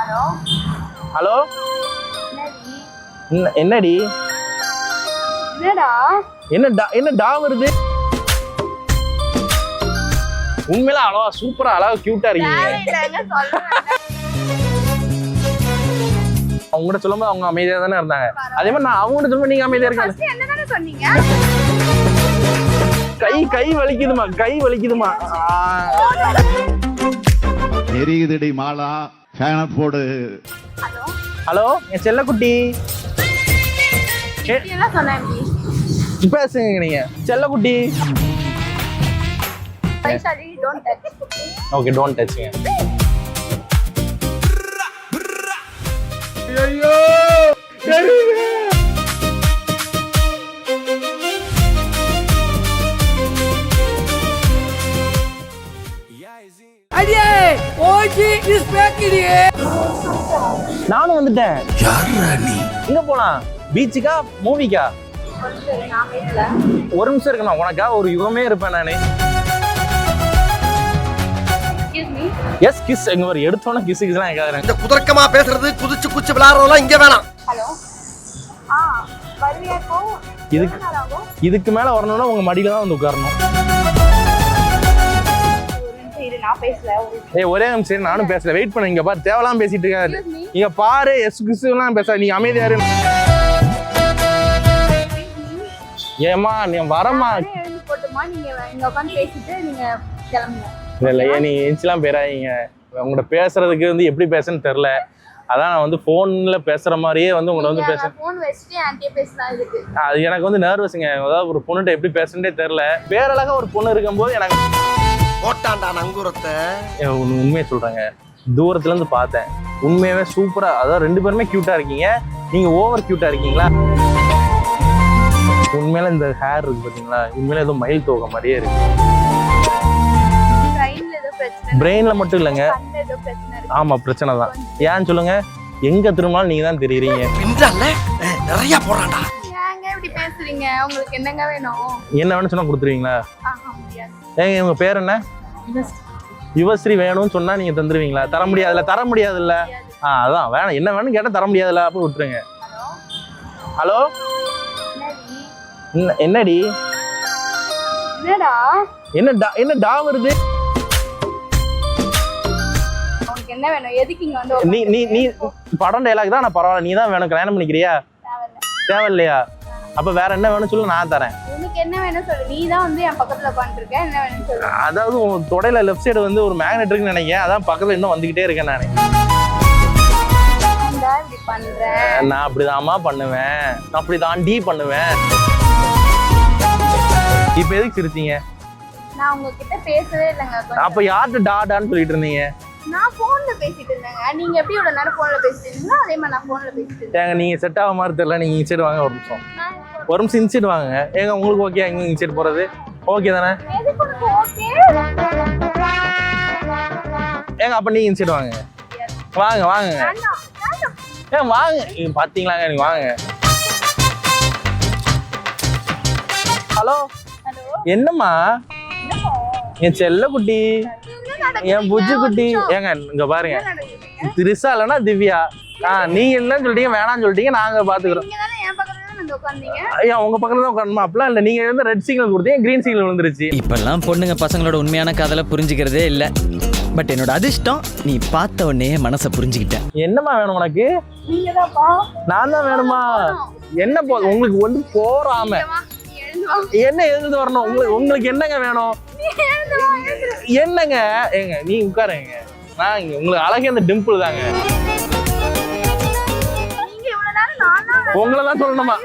Hello என்னடி என்னடி என்னடா என்ன டா வருது? உண்மையில அழகா சூப்பரா அழகா கியூட்டா இருக்கீங்க. தேவையில்லைங்க சொல்றேன். அவங்க கூட சொல்லும்போது அவங்க அமைதியா தானே இருந்தாங்க. அதே மாதிரி நான் அவங்க கூட சொல்லும்போது நீங்க அமைதியா இருக்காங்க. ஃபர்ஸ்ட் என்னதானே சொன்னீங்க? கை வலிக்குதுமா, கை வலிக்குதுமா. எரியுதடி மாலா ஃபேன போடு. ஹலோ ஹலோ என் செல்லக்குட்டி என்ன சொன்னேன் எப்படி? பேசுங்க நீங்க. செல்லக்குட்டி Vaishali don't touch. Okay don't டச்ங்க. ஐயோ நானும் வந்துட்டேன். யாரா நீ? எங்க போலாம்? பீச்சுக்கா மூவிக்கா? நான் பேசல. ஒரு நிமிஷம் இருக்கணும். உனக்கா ஒரு யுகமே இருப்பேன் நானு. Excuse me. எஸ் கிஸ். எங்க ஒரு எடுத்தோன்னே கிஸ் கிஸ்லாம் கேட்கறேன். இந்த குதர்க்கமா பேசுறது குதிச்சு குச்சி விளையாடுறதெல்லாம் இங்க வேணாம். ஹலோ வருவியா இப்போ? இதுக்கு மேல வரணும்னா உங்க மடியில தான் வந்து உட்காரணும். ஒரு நிமிஷம் இரு, நான் பேசல. ஒரே நிமிஷம் சரி, நானும் பேசல. வெயிட் பண்ணு. இங்க பாரு தேவலாம் பேசிட்டு இருக்காரு. Excuse me. இங்க பாரு எஸ் கிஸ் எல்லாம் பேச. நீ அமைதியா இரு. ஏமா நீ வரமா? நானே எழுந்து போட்டுமா? நீங்க இங்க உட்கார்ந்து பேசிட்டு நீங்க கிளம்புங்க. இல்ல நீ எஞ்சிலாம் பேராதீங்க. உங்கள்கிட்ட பேசுறதுக்கு வந்து எப்படி பேசுன்னு தெரியல. அதான் நான் வந்து போன்ல பேசுற மாதிரியே வந்து உங்களை வந்து பேச. போன் வச்சுட்டு ஆன்ட்டியே பேசலாம் இதுக்கு. அது எனக்கு வந்து நர்வஸுங்க. அதாவது ஒரு பொண்ணுகிட்ட எப்படி பேசுறதே தெரியல. பேரழகா ஒரு பொண்ணு இருக்கும்போது எனக்கு போட்டான்டா நங்கூரத்தை. உண்மையை சொல்றேங்க. தூரத்துல இருந்து பார்த்தேன். உண்மையாவே சூப்பரா. அதாவது ரெண்டு பேருமே கியூட்டா இருக்கீங்க. நீங்க ஓவர் கியூட்டா இருக்கீங்களா? உண்மையில இந்த ஹேர் இருக்கு பாத்தீங்களா? உண்மையில ஏதோ மயில் தோகை மாதிரியே இருக்கு. பிரெயின்ல ஏதோ பிரச்சனை. பிரெயின்ல மட்டும் இல்லைங்க. கண்ணுல ஏதோ பிரச்சனை இருக்கு. ஆமா பிரச்சனை தான். ஏன்னு சொல்லுங்க. எங்க திரும்பினாலும் நீங்க தான் தெரியுறீங்க. பின்றால நிறைய போறான்டா. ஏங்க இப்படி பேசுறீங்க? உங்களுக்கு என்னங்க வேணும்? என்ன வேணும் சொன்னா கொடுத்துருவீங்களா? முடியாது. ஏங்க உங்க பேர் என்ன? யுவஸ்ரீ வேணும்னு சொன்னா நீங்க தந்துருவீங்களா? தர முடியாதுல்ல. தர முடியாதுல்ல. அதான் வேணும். என்ன வேணும் கேட்டா தர முடியாதுல்ல. அப்போ விட்டுருங்க. ஹலோ என்னடி என்னடா என்ன டா வருது? உங்களுக்கு என்ன வேணும்? எதுக்கு இங்க வந்து நீ நீ நீ படம் டைலாக் தான். நான் பரவாயில்ல. நீ தான் வேணும். கல்யாணம் பண்ணிக்கிறியா? தேவையில்லையா? அப்ப வேற என்ன வேணும் சொல்லு, நான் தரேன். உனக்கு என்ன வேணும் சொல்லு. நீ தான் வந்து என் பக்கத்துல உட்கார்ந்துருக்க. என்ன வேணும் சொல்லு. அதாவது உன் தொடையில லெஃப்ட் சைடு வந்து ஒரு மேக்னெட் இருக்குன்னு நினைக்கிறேன். அதான் பக்கத்துல இன்னும் வந்துகிட்டே இருக்கேன் நானு. இப்படி பண்றேன். நான் அப்படிதாம்மா பண்ணுவேன். நான் அப்படி தாண்டி பண்ணுவேன். இப்ப எதுக்கு சிரிச்சீங்க? நான் உங்ககிட்ட பேசவே இல்லைங்க. அப்ப யார்கிட்ட டாடான்னு சொல்லிட்டு இருந்தீங்க? நான் போன்ல பேசிட்டு இருந்தேங்க. நீங்க எப்படி இவ்வளவு நேரம் போன்ல பேசிட்டு இருந்தீங்களோ அதே மாதிரி நான் போன்ல பேசிட்டு இருந்தேன். ஏங்க நீங்க செட் ஆக மாதிரி தெரியல. நீங்க இன்சைட் வாங்க ஒரு நிமிஷம். ஒரு நிமிஷம் இன்சைட் வாங்க. ஏங்க உங்களுக்கு ஓகே? எங்க இன்சைட் போறது ஓகே தானே? எதுக்கு உனக்கு ஓகே? ஏங்க அப்ப நீங்க இன்சைட் வாங்க. வாங்க வாங்க. ஏன் வாங்க. பாத்தீங்களாங்க? நீங்க வாங்க. ஹலோ என்னம்மா? என் செல்ல குட்டி, என் புஜ்ஜு குட்டி. ஏங்க இங்க பாருங்க. திரிசா இல்லைன்னா திவ்யா. நீங்க இல்லைன்னு சொல்லிட்டீங்க, வேணாம்னு சொல்லிட்டீங்க. நாங்க பாத்துக்கிறோம். ஐயா உங்க பக்கத்துல தான் உட்காரணுமா? அப்படிலாம் இல்ல. நீங்க வந்து ரெட் சிக்னல் கொடுத்தீங்க, கிரீன் சிக்னல் விழுந்துருச்சு. இப்பெல்லாம் பொண்ணுங்க பசங்களோட உண்மையான காதலை புரிஞ்சுக்கிறதே இல்ல. பட் என்னோட அதிர்ஷ்டம் நீ பார்த்த உடனே மனசை புரிஞ்சுக்கிட்டேன். என்னம்மா வேணும் உனக்கு? நான் தான் வேணுமா? என்ன உங்களுக்கு வந்து போறாம என்ன எழுந்து வரணும்? உங்களுக்கு என்னங்க வேணும்? என்னங்க? ஏங்க நீ உட்காருங்க. நான் உங்களுக்கு அழகே அந்த டிம்பிள் தாங்க. உங்களை தான் சொல்லணுமா?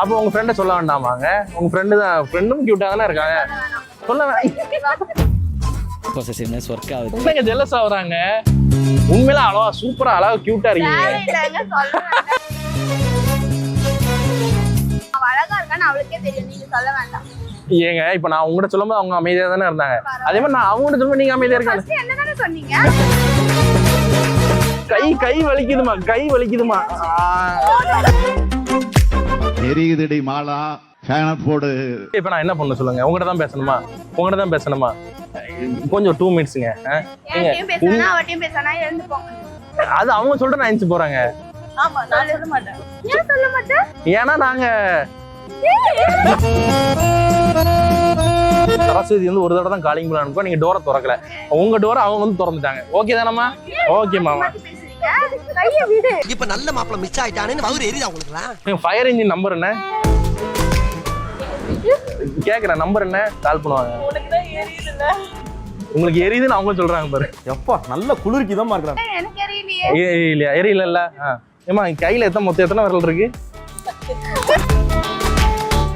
அப்ப உங்க ஃப்ரெண்ட சொல்ல வேண்டாமாங்க? உங்க ஃப்ரெண்டு தான். ஃப்ரெண்டும் கியூட்டா தானே இருக்காங்க. சொல்ல பொசசிவ்னஸ் ஒர்க் ஆகுது. என்னங்க ஜெலஸ் ஆகுறாங்க? உண்மையில அழகா சூப்பரா அழகா கியூட்டா இருக்கீங்க. அழகா இருக்கான்னு அவளுக்கே தெரியும். நீங்க சொல்ல வேண்டாம். ஏங்க இப்ப நான் உங்ககிட்ட சொல்லும்போது அவங்க அமைதியா தானே இருந்தாங்க. அதே மாதிரி நான் அவங்க கிட்ட சொல்லும்போது நீங்க அமைதியா இருக்காங்க. என்னதானே சொன்னீங்க? கை வலிக்குதுமா, கை வலிக்குதுமா. எரியுதடி மாலா ஃபேன போடு. இப்ப நான் என்ன பண்ண சொல்லுங்க? உங்ககிட்ட தான் பேசணுமா? உங்ககிட்ட தான் பேசணுமா? கொஞ்சம் 2 மினிட்ஸ்ங்க. அது அவங்க சொல்லிட்டு நான் நினைச்சு போறாங்க. ஆமா நான் சொல்ல மாட்டேன். ஏன் சொல்ல மாட்டேன்? ஏன்னா நாங்க சரஸ்வதி வந்து ஒரு தடவை தான் காலிங் பண்ண அனுப்ப, நீங்க டோரை திறக்கல, உங்க டோரை அவங்க வந்து திறந்துட்டாங்க. ஓகே தானம்மா? ஓகே மாமா. கையை விடு. இப்ப நல்ல மாப்பிள மிஸ் ஆயிட்டானேன்னு வவுறு எரியுதா உங்களுக்கு? ஃபயர் இன்ஜின் நம்பர் என்ன கேக்குறேன், நம்பர் என்ன கால் பண்ணுவாங்க. உங்களுக்கு எரியுதுன்னு அவங்க சொல்றாங்க பாரு. எப்பா நல்ல குளிர்க்கு தான் இருக்கிறான். எனக்கு எரியலையே. இல்லையா? எரியல. ஏமா கையில மொத்தம் எத்தனை விரல் இருக்கு?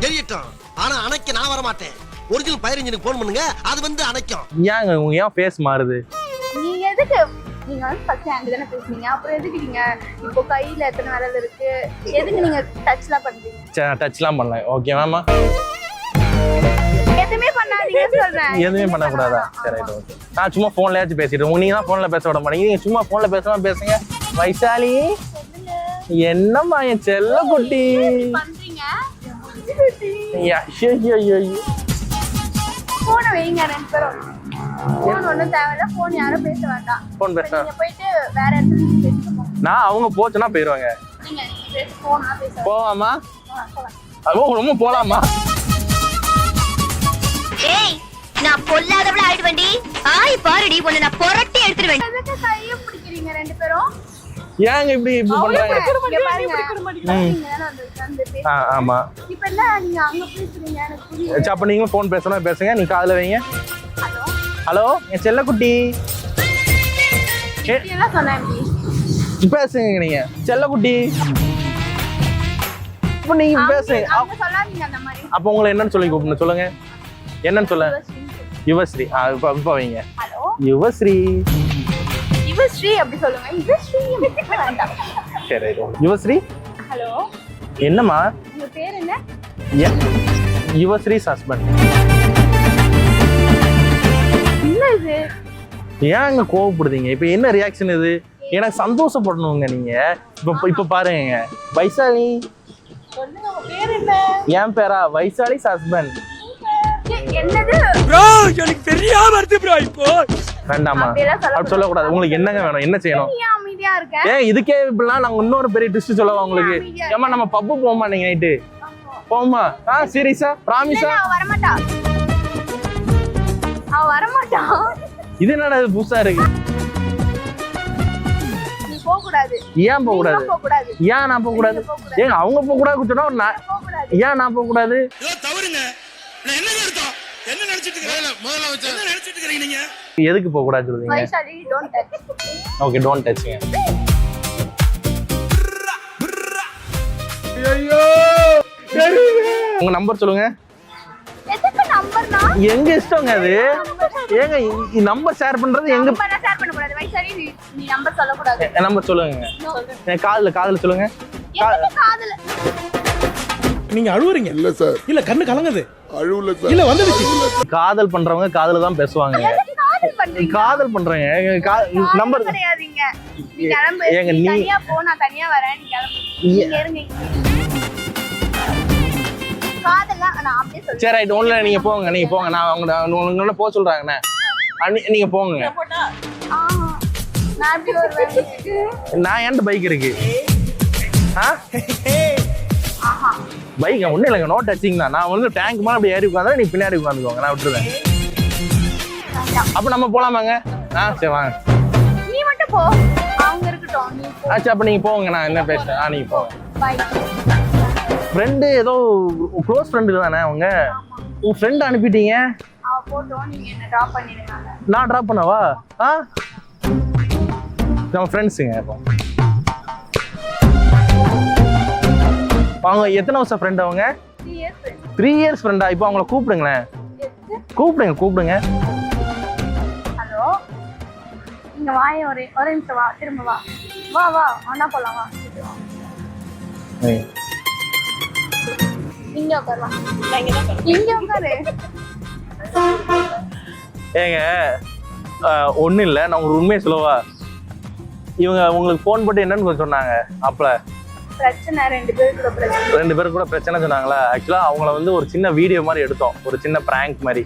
எரியட்டும், ஆனா அணைக்க நான் வர மாட்டேன். ஒரிஜினல் ஃபயர் இன்ஜினுக்கு போன் பண்ணுங்க, அது வந்து அணைக்கும். ஏங்க உங்க ஏன் ஃபேஸ் மாறுது? நீங்க எதுக்கு நீங்க வந்து ஃபர்ஸ்ட் ஹேண்ட் தானே பேசுனீங்க, அப்புறம் எதுக்கு நீங்க இப்போ கையில எத்தனை விரல் இருக்கு, எதுக்கு நீங்க டச்லாம் பண்றீங்க? டச்லாம் பண்ணல. ஓகே மாமா. எதுவுமே பண்ணாதீங்க சொல்றேன். எதுவுமே பண்ணக்கூடாதா? சரி ரைட் ஓகே. நான் சும்மா போன்லயாச்சும் பேசிட்டு, நீங்க தான் போன்ல பேச விட மாட்டீங்க. நீங்க சும்மா போன்ல பேசாம பேசுங்க. வைசாலி என்னம்மா என் செல்ல குட்டி பண்றீங்க? போனை வைங்க ரெண்டு பேரும். போன் ஒன்றும் தேவையில்ல, போன் யாரும் பேச வேண்டாம். போன் பேச நீங்க போயிட்டு வேற இடத்துல பேசுங்க. நான் அவங்க போச்சுன்னா போயிருவாங்க. நீங்க பேச போனா பேச போவாமா? போலாம். அதுவும் ரொம்ப போலாமா? ஏய் நான் பொல்லாதவள ஆயிடுவேன்டி. ஆய் பாருடி உன்னை நான் புரட்டி எடுத்துடுவேன். எதுக்கு கையை பிடிக்கிறீங்க ரெண்டு பேரும்? ஏங்க இப்படி பண்றாங்க? இங்க பாருங்க. நீங்க தான வந்து பேசுறீங்க. ஆமா. இப்போ என்ன நீங்க அங்க பேசுறீங்க எனக்கு புரியல. சரி அப்ப நீங்க போன் பேசணும் பேசுங்க. நீ காதுல வைங்க. ஹலோ ஹலோ என் செல்ல குட்டி என்ன சொன்னேன்? பேசுங்க நீங்க செல்ல குட்டி. இப்ப நீங்க பேசுங்க. அவங்க சொல்லாதீங்க அந்த மாதிரி. அப்ப உங்களை என்னன்னு சொல்லி கூப்பிடணும் சொல்லுங்க. என்னன்னு சொல்ல? யுவஸ்ரீ. இப்ப வைங்க. ஹலோ யுவஸ்ரீ. யுவஸ்ரீ அப்படி சொல்லுங்க. யுவஸ்ரீ வேண்டாம். சரி யுவஸ்ரீ. ஹலோ என்னம்மா உங்க பேர் என்ன? யுவஸ்ரீஸ் ஹஸ்பண்ட். என்ன இது? ஏங்க கோவப்படுதீங்க? இப்ப என்ன ரியாக்ஷன் இது? எனக்கு சந்தோஷப்படணுங்க நீங்க. இப்ப பாருங்க வைசாலி. சொல்லுங்க உங்க பேர் என்ன? என் பேரா வைசாலிஸ் ஹஸ்பண்ட். என்னது ப்ரோ எனக்கு தெரியாம இருக்கு ப்ரோ. இப்போ வேண்டாமா? அப்படி சொல்லக்கூடாது. உங்களுக்கு என்னங்க வேணும்? என்ன செய்யணும்? நீ அமைதியா இருக்க. இதுக்கே இப்படிலாம் நாங்க இன்னொரு பெரிய ட்விஸ்ட் சொல்லவா உங்களுக்கு? ஏமா நம்ம பப்பு போமா நீங்க நைட்டு போமா? சீரியஸா ப்ராமிஸா? அவ வர மாட்டா. அவ வர மாட்டா. இது என்னடா இது புதுசா இருக்கு? நீ போக கூடாது. ஏன் போக கூடாது? போக கூடாது. ஏன் நான் போக கூடாது? ஏங்க அவங்க போக கூடாது சொன்னா போக கூடாது. ஏன் நான் போக கூடாது? தவறுங்க. நான் என்ன அர்த்தம்? என்ன நினைச்சிட்டு இருக்கீங்க? முதல்ல வச்சு என்ன நினைச்சிட்டு இருக்கீங்க நீங்க? எதுக்கு போக கூடாது சொல்றீங்க? Vaishali don't touch. Okay don't டச்ங்க. ஐயோ உங்க நம்பர் சொல்லுங்க. எதுக்கு நம்பர்னா? எங்க இஷ்டங்க அது. ஏங்க நம்பர் ஷேர் பண்றது எங்க? நம்பர் ஷேர் பண்ண கூடாது. வைசாலி நீ நம்பர் சொல்ல கூடாது. நம்பர் சொல்லுங்க. என் காதுல சொல்லுங்க. எதுக்கு காதுல? நீங்க அழுவுறீங்க? இல்ல சார். இல்ல கண்ணு கலங்குது. அழுவல சார். இல்ல வந்துடுச்சு. காதல் பண்றவங்க காதுல தான் பேசுவாங்க. காதல் பண்றீங்க? காதல் பண்றேங்க. நம்பர் கிடையாதுங்க. நீ கிளம்பு. ஏங்க நீ நீ தனியா போ, நான் தனியா வரேன். நீ கிளம்பு. நீங்க இருங்க. காதல்லாம் நான் அப்படியே சொல்றேன். சரி ரைட் ஒன்ல நீங்க போங்க. நான் உங்களோட போக சொல்றாங்கண்ணே. நீங்க போங்க. நான் எப்படி வருவேன்? நான் என்கிட்ட பைக் இருக்கு. பைக் ஒன்றும் இல்லைங்க. நோ டச்சிங் தான். நான் வந்து டேங்க் மேலே அப்படி ஏறி உட்காந்தா நீ பின்னாடி உட்காந்துக்கோங்க. நான் விட்டுருவேன். அப்போ நம்ம போகலாமாங்க? சரி வாங்க. நீ மட்டும் போ. அவங்க இருக்கட்டும். நீ போ. ஆச்சு அப்போ நீங்கள் போங்க. நான் என்ன பேசுறேன்? நீங்கள் போங்க. பை. ஃப்ரெண்டு ஏதோ க்ளோஸ் ஃப்ரெண்டு தானே அவங்க? உங்கள் ஃப்ரெண்டு அனுப்பிட்டீங்க. அவ போட்டோம். நீங்க என்ன ட்ராப் பண்ணிடுங்க. நான் ட்ராப் பண்ணவா? நம்ம ஃப்ரெண்ட்ஸுங்க. இப்போ அவங்க எத்தனை வருஷம் ஃப்ரெண்ட்? அவங்க 3 இயர்ஸ் ஃப்ரெண்டா? இப்போ அவங்கள கூப்பிடுங்களேன். கூப்பிடுங்க. ஹலோ நீங்க வாங்க. ஒரே நிமிஷம் வா. திரும்ப வா. அண்ணா போலாம். வா. இங்க உட்காரு. இங்க உட்காரு. ஏங்க ஒன்றும் இல்லை. நான் ஒரு உண்மையை சொல்லவா? இவங்க உங்களுக்கு ஃபோன் போட்டு என்னன்னு கொஞ்சம் சொன்னாங்க. அப்போ பிரச்சனை 2 பேருக்கு கூட பிரச்சனை சொன்னாங்களா? ஆக்சுவலாக அவங்கள வந்து ஒரு சின்ன வீடியோ மாதிரி எடுத்தோம். ஒரு சின்ன பிராங்க் மாதிரி.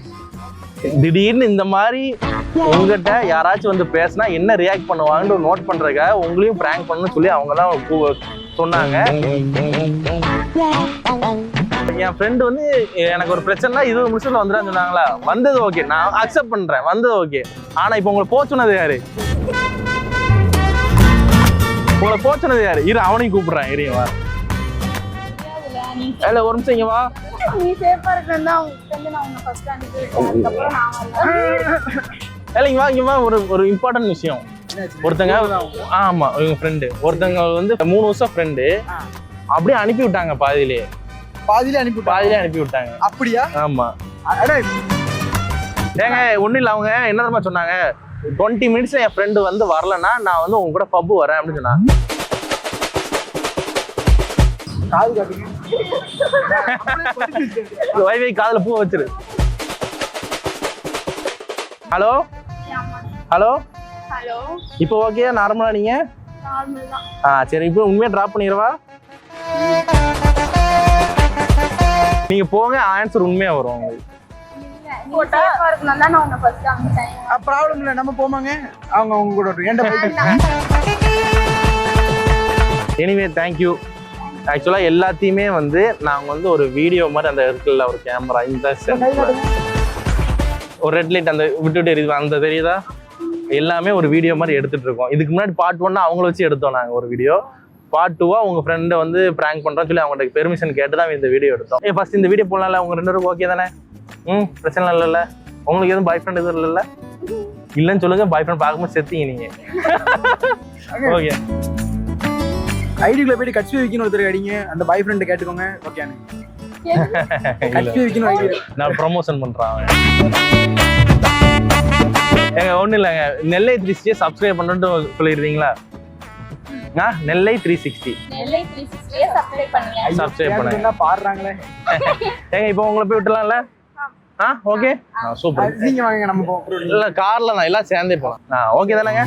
திடீர்னு இந்த மாதிரி உங்ககிட்ட யாராச்சும் வந்து பேசினா என்ன ரியாக்ட் பண்ணுவாங்கன்னு நோட் பண்றதுக்காக உங்களையும் பிராங்க் பண்ணணும்னு சொல்லி அவங்க தான் சொன்னாங்க. என் ஃப்ரெண்டு வந்து எனக்கு ஒரு பிரச்சனை 20 நிமிஷத்துல வந்துடான்னு சொன்னாங்களா, வந்தது ஓகே, நான் அக்செப்ட் பண்றேன், வந்தது ஓகே. ஆனா இப்போ உங்களை போச்சுனது யாரு? உங்களை போச்சுனது யாரு? இரு அவனையும் கூப்பிடுறேன், இரு வா. இல்ல ஒரு நிமிஷம் இங்க வா. நீ சேஃபா இருக்கணும் தான் அவங்க நான் உன்னை ஃபர்ஸ்ட் அனுப்பி அதுக்கப்புறம் நான் இல்ல இங்க வா, ஒரு இம்பார்ட்டன்ட் விஷயம். ஒருத்தங்க ஆமா இவங்க ஃப்ரெண்டு, ஒருத்தங்க வந்து 3 வருஷம் ஃப்ரெண்டு அப்படியே அனுப்பி விட்டாங்க, பாதியிலே அனுப்பி விட்டாங்க. அப்படியா? ஆமா. ஏங்க ஒன்றும் இல்லை, அவங்க என்ன தெரியுமா சொன்னாங்க, 20 மினிட்ஸ்ல என் ஃப்ரெண்டு வந்து வரலன்னா நான் வந்து உங்க கூட பப்பு வரேன் அப்படின்னு சொன்னாங்க. வைவை காதுல பூ வச்சிரு. Hello hello hello. இப்போ ஓகே நார்மலா நீங்க? நார்மல் தான். சரி இப்போ உண்மையா டிராப் பண்ணிடவா? நீங்க போங்க, ஆன்சர் உண்மையா வரும் உங்களுக்கு. போட்டா இருக்கணும் தான் நான் உன்னை ஃபர்ஸ்ட் அனுப்பிட்டேன். ப்ராப்ளம் இல்லை, நம்ம போமாங்க, அவங்க கூட எனிவே தேங்க்யூ. ஆக்சுவலா எல்லாத்தையுமே வந்து நாங்க வந்து ஒரு வீடியோ மாதிரி அந்த இருக்குல்ல ஒரு கேமரா, இந்த ஒரு ரெட் லைட் அந்த விட்டுட்டு எரியுது அந்த தெரியுதா, எல்லாமே ஒரு வீடியோ மாதிரி எடுத்துட்டு இருக்கோம். இதுக்கு முன்னாடி பார்ட் 1 அவங்கள வச்சு எடுத்தோம் நாங்கள் ஒரு வீடியோ. பார்ட் 2 உங்க ஃப்ரெண்டை வந்து பிராங்க் பண்றோம்னு சொல்லி அவங்கள்ட்ட பெர்மிஷன் கேட்டு தான் இந்த வீடியோ எடுத்தோம். ஃபர்ஸ்ட் இந்த வீடியோ போடலாம்ல, உங்க 2 பேரும் ஓகே தானே? பிரச்சனை இல்லைல்ல? உங்களுக்கு எதுவும் பாய் ஃப்ரெண்ட் எதுவும் இல்லைல்ல? இல்லைன்னு சொல்லுங்க, பாய் ஃப்ரெண்ட் பார்க்கும்போது செத்தீங்க நீங்க. ஓகே. ஐடிக்குள்ள போயிட்டு கட்சி வைக்கணும் ஒருத்தர் அடிங்க, அந்த பாய் ஃப்ரெண்ட் கேட்டுக்கோங்க. ஓகேன்னு கட்சி வைக்கணும் ஐடி நான் ப்ரமோஷன் பண்றேன். ஏங்க ஒன்றும் இல்லைங்க, நெல்லை 360 சப்ஸ்கிரைப் பண்ணுன்னு சொல்லிடுறீங்களா? நெல்லை 360 சப்ஸ்கிரைப் பண்ணுங்க. பாடுறாங்களே ஏங்க இப்போ உங்களை போய் விட்டுலாம்ல? Okay super. நீங்க வாங்க, நம்ம போவோம். இல்ல கார்ல நான் எல்லாம் சேர்ந்தே போலாம். ஓகே தானேங்க?